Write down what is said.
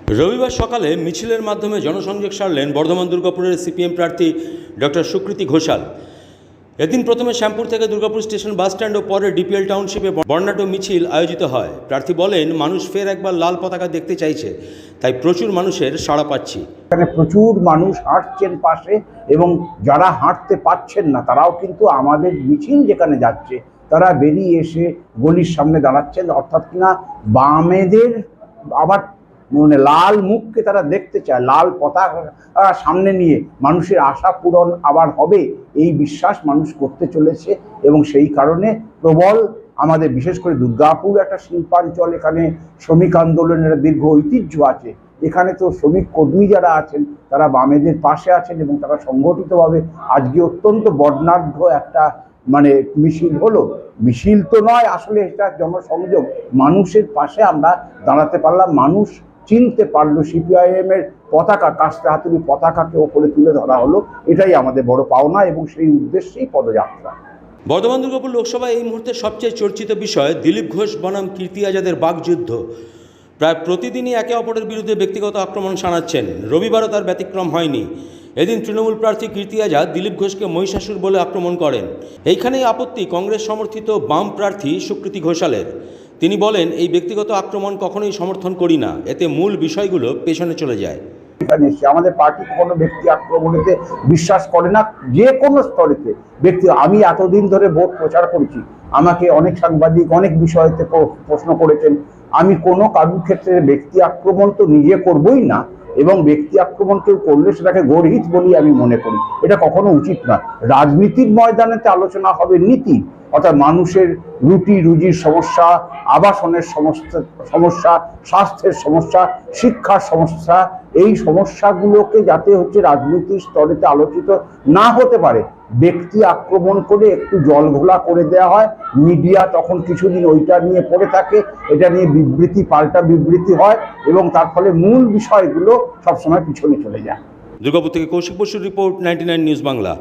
রবিবার সকালে মিছিলের মাধ্যমে জনসংযোগ সারলেন বর্ধমান দুর্গাপুরের সিপিএম প্রার্থী ডক্টর সুকৃতি ঘোষাল। এদিন প্রথমে শ্যামপুর থেকে দুর্গাপুর স্টেশন বাস স্ট্যান্ড ও পরে ডিপিএল টাউনশিপে বর্ণাঢ্য মিছিল আয়োজিত হয়। প্রার্থী বলেন, মানুষ ফের একবার লাল পতাকা দেখতে চাইছে, তাই প্রচুর মানুষের সাড়া পাচ্ছি। এখানে প্রচুর মানুষ হাঁটছেন পাশে, এবং যারা হাঁটতে পারছেন না তারাও কিন্তু আমাদের মিছিল যেখানে যাচ্ছে তারা বেরিয়ে এসে গলির সামনে দাঁড়াচ্ছেন, অর্থাৎ কিনা বামেদের আবার মানে লাল মুখকে তারা দেখতে চায়, লাল পতাকা সামনে নিয়ে মানুষের আশা পূরণ আবার হবে এই বিশ্বাস মানুষ করতে চলেছে। এবং সেই কারণে প্রবল আমাদের বিশেষ করে দুর্গাপুর একটা শিল্পাঞ্চল, এখানে শ্রমিক আন্দোলনের দীর্ঘ ঐতিহ্য আছে। এখানে তো শ্রমিক কর্মী যারা আছেন তারা বামেদের পাশে আছেন এবং তারা সংগঠিতভাবে আজকে অত্যন্ত বর্ণাঢ্য একটা মানে মিছিল হলো। মিছিল তো নয়, আসলে এটা জনসংযোগ, মানুষের পাশে আমরা দাঁড়াতে পারলাম, মানুষ চিনতে পারলো, সিপিআইএম এর পতাকা, কাস্তে হাতুড়ি পতাকাকে ওপরে তুলে ধরা হলো, এটাই আমাদের বড় পাওনা এবং সেই উদ্দেশ্যেই পদযাত্রা। বর্ধমান দুর্গাপুর লোকসভায় এই মুহূর্তে সবচেয়ে চর্চিত বিষয় দিলীপ ঘোষ বনাম কীর্তি আজাদের বাকযুদ্ধ। প্রায় প্রতিদিনই একে অপরের বিরুদ্ধে ব্যক্তিগত আক্রমণ শানাচ্ছেন। রবিবারও তার ব্যতিক্রম হয়নি। এদিন তৃণমূল প্রার্থী কীর্তি আজাদ দিলীপ ঘোষকে মহিষাসুর বলে আক্রমণ করেন। এইখানেই আপত্তি কংগ্রেস সমর্থিত বাম প্রার্থী সুকৃতি ঘোষালের। তিনি বলেন, এই ব্যক্তিগত আক্রমণ কখনোই সমর্থন করি না, এতে মূল বিষয়গুলো পেছনে চলে যায়। আমাদের পার্টি কোনো ব্যক্তি আক্রমণেতে বিশ্বাস করে না, যে কোনো স্তরেতে ব্যক্তি। আমি এতদিন ধরে ভোট প্রচার করেছি, আমাকে অনেক সাংবাদিক অনেক বিষয়তে প্রশ্ন করেছেন, আমি কোনো কারুর ক্ষেত্রে ব্যক্তি আক্রমণ তো নিজে করবই না, এবং ব্যক্তি আক্রমণ কেউ করলে সেটাকে গর্হিত বলি আমি মনে করি, এটা কখনো উচিত না। রাজনীতির ময়দানেতে আলোচনা হবে নীতি, অর্থাৎ মানুষের রুটি রুজির সমস্যা, আবাসনের সমস্যা, স্বাস্থ্যের সমস্যা, শিক্ষার সমস্যা, এই সমস্যাগুলোকে যাতে রাজনীতির স্তরেতে আলোচিত না হতে পারে, ব্যক্তি আক্রমণ করে একটু জল ঘোলা করে দেওয়া হয়, মিডিয়া তখন কিছুদিন ওইটা নিয়ে পড়ে থাকে, এটা নিয়ে বিবৃতি পাল্টা বিবৃতি হয় এবং তার ফলে মূল বিষয়গুলো সবসময় পিছনে চলে যায়। দুর্গাপুর থেকে কৌশিক বসুর রিপোর্ট, 99 নিউজ বাংলা।